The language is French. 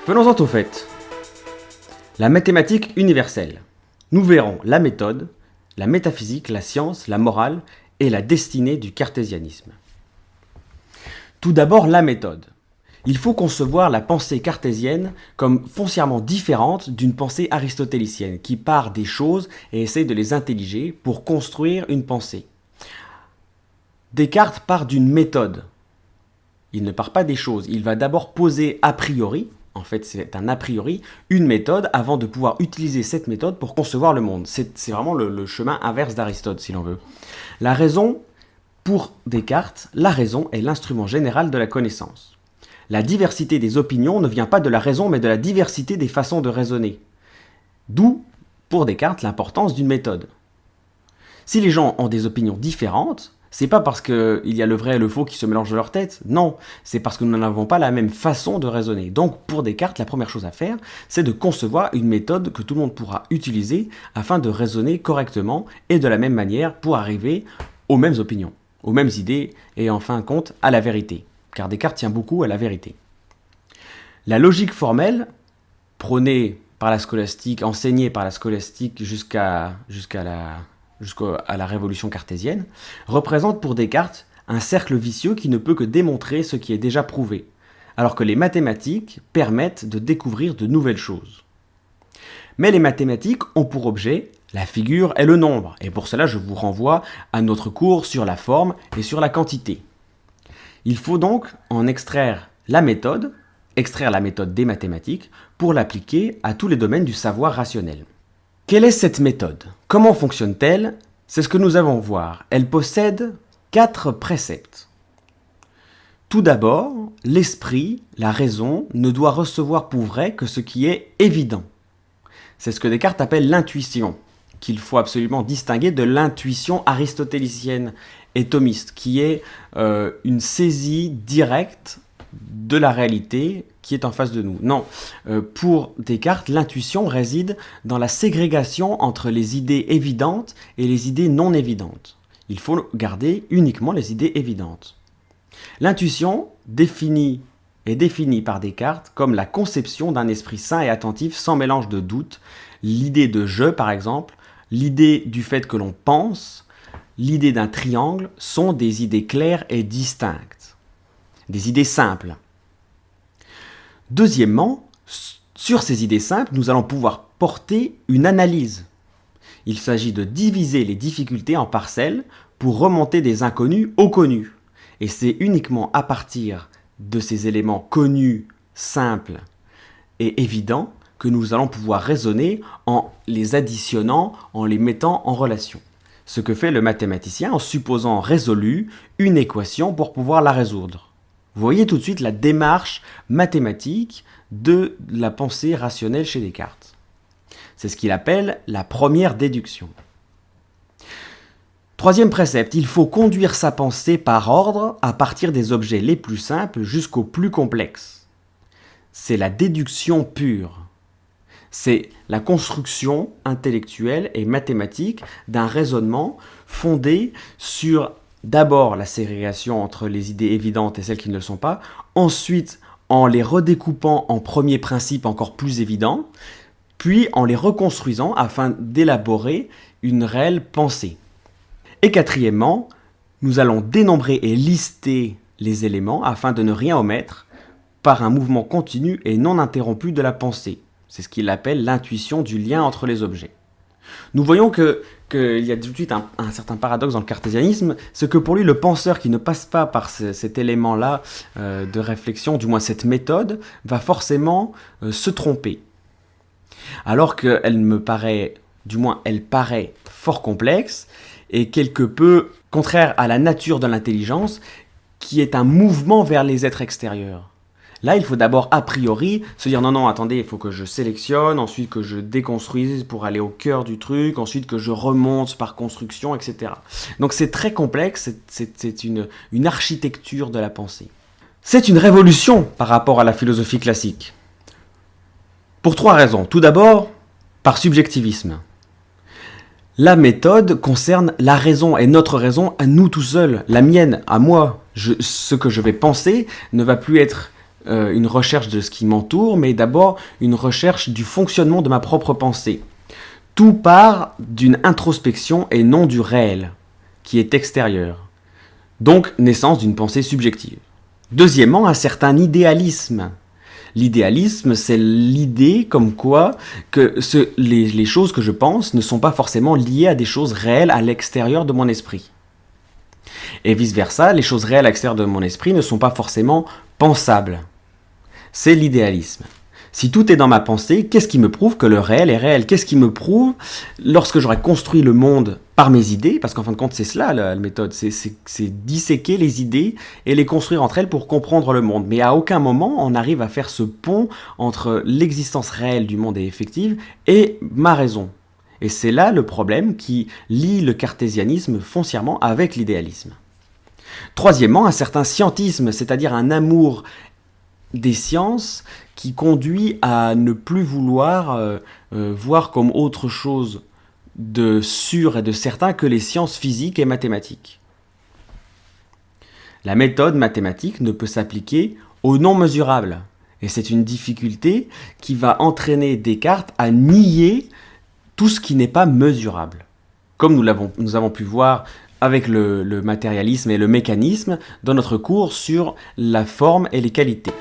Venons-en au fait. La mathématique universelle. Nous verrons la méthode, la métaphysique, la science, la morale et la destinée du cartésianisme. Tout d'abord, la méthode. Il faut concevoir la pensée cartésienne comme foncièrement différente d'une pensée aristotélicienne qui part des choses et essaie de les intelliger pour construire une pensée. Descartes part d'une méthode. Il ne part pas des choses, il va d'abord poser a priori, en fait c'est un a priori, une méthode avant de pouvoir utiliser cette méthode pour concevoir le monde. C'est vraiment le chemin inverse d'Aristote si l'on veut. La raison, pour Descartes, la raison est l'instrument général de la connaissance. La diversité des opinions ne vient pas de la raison mais de la diversité des façons de raisonner. D'où, pour Descartes, l'importance d'une méthode. Si les gens ont des opinions différentes, c'est pas parce qu'il y a le vrai et le faux qui se mélangent dans leur tête, non, c'est parce que nous n'avons pas la même façon de raisonner. Donc pour Descartes, la première chose à faire, c'est de concevoir une méthode que tout le monde pourra utiliser afin de raisonner correctement et de la même manière pour arriver aux mêmes opinions, aux mêmes idées et en fin de compte à la vérité. Car Descartes tient beaucoup à la vérité. La logique formelle, prônée par la scolastique, enseignée par la scolastique jusqu'à la révolution cartésienne, représente pour Descartes un cercle vicieux qui ne peut que démontrer ce qui est déjà prouvé, alors que les mathématiques permettent de découvrir de nouvelles choses. Mais les mathématiques ont pour objet la figure et le nombre, et pour cela je vous renvoie à notre cours sur la forme et sur la quantité. Il faut donc en extraire la méthode des mathématiques, pour l'appliquer à tous les domaines du savoir rationnel. Quelle est cette méthode? Comment fonctionne-t-elle? C'est ce que nous allons voir. Elle possède 4 préceptes. Tout d'abord, l'esprit, la raison, ne doit recevoir pour vrai que ce qui est évident. C'est ce que Descartes appelle l'intuition, qu'il faut absolument distinguer de l'intuition aristotélicienne et thomiste, qui est une saisie directe de la réalité qui est en face de nous. Non, pour Descartes, l'intuition réside dans la ségrégation entre les idées évidentes et les idées non évidentes. Il faut garder uniquement les idées évidentes. L'intuition est définie par Descartes comme la conception d'un esprit sain et attentif sans mélange de doute, l'idée de je par exemple, l'idée du fait que l'on pense, l'idée d'un triangle sont des idées claires et distinctes, des idées simples. Deuxièmement, sur ces idées simples, nous allons pouvoir porter une analyse. Il s'agit de diviser les difficultés en parcelles pour remonter des inconnus aux connus. Et c'est uniquement à partir de ces éléments connus, simples et évidents que nous allons pouvoir raisonner en les additionnant, en les mettant en relation. Ce que fait le mathématicien en supposant résolue une équation pour pouvoir la résoudre. Vous voyez tout de suite la démarche mathématique de la pensée rationnelle chez Descartes. C'est ce qu'il appelle la première déduction. Troisième précepte, il faut conduire sa pensée par ordre à partir des objets les plus simples jusqu'aux plus complexes. C'est la déduction pure. C'est la construction intellectuelle et mathématique d'un raisonnement fondé sur d'abord la ségrégation entre les idées évidentes et celles qui ne le sont pas, ensuite en les redécoupant en premiers principes encore plus évidents, puis en les reconstruisant afin d'élaborer une réelle pensée. Et quatrièmement, nous allons dénombrer et lister les éléments afin de ne rien omettre par un mouvement continu et non interrompu de la pensée. C'est ce qu'il appelle l'intuition du lien entre les objets. Nous voyons qu'il y a tout de suite un certain paradoxe dans le cartésianisme, c'est que pour lui, le penseur qui ne passe pas par cet élément-là de réflexion, du moins cette méthode, va forcément se tromper. Alors qu'elle me paraît, du moins elle paraît fort complexe et quelque peu contraire à la nature de l'intelligence, qui est un mouvement vers les êtres extérieurs. Là, il faut d'abord, a priori, se dire non, attendez, il faut que je sélectionne, ensuite que je déconstruise pour aller au cœur du truc, ensuite que je remonte par construction, etc. Donc c'est très complexe, c'est une architecture de la pensée. C'est une révolution par rapport à la philosophie classique. Pour 3 raisons. Tout d'abord, par subjectivisme. La méthode concerne la raison et notre raison à nous tout seuls, la mienne, à moi. Ce que je vais penser ne va plus être une recherche de ce qui m'entoure, mais d'abord une recherche du fonctionnement de ma propre pensée. Tout part d'une introspection et non du réel, qui est extérieur. Donc, naissance d'une pensée subjective. Deuxièmement, un certain idéalisme. L'idéalisme, c'est l'idée comme quoi que les choses que je pense ne sont pas forcément liées à des choses réelles à l'extérieur de mon esprit. Et vice-versa, les choses réelles à l'extérieur de mon esprit ne sont pas forcément pensables. C'est l'idéalisme. Si tout est dans ma pensée, qu'est-ce qui me prouve que le réel est réel? Qu'est-ce qui me prouve, lorsque j'aurai construit le monde par mes idées, parce qu'en fin de compte c'est cela la méthode, c'est disséquer les idées et les construire entre elles pour comprendre le monde. Mais à aucun moment on arrive à faire ce pont entre l'existence réelle du monde et effective et ma raison. Et c'est là le problème qui lie le cartésianisme foncièrement avec l'idéalisme. Troisièmement, un certain scientisme, c'est-à-dire un amour des sciences qui conduit à ne plus vouloir voir comme autre chose de sûr et de certain que les sciences physiques et mathématiques. La méthode mathématique ne peut s'appliquer au non mesurable. Et c'est une difficulté qui va entraîner Descartes à nier tout ce qui n'est pas mesurable. Comme nous avons pu voir avec le matérialisme et le mécanisme dans notre cours sur la forme et les qualités.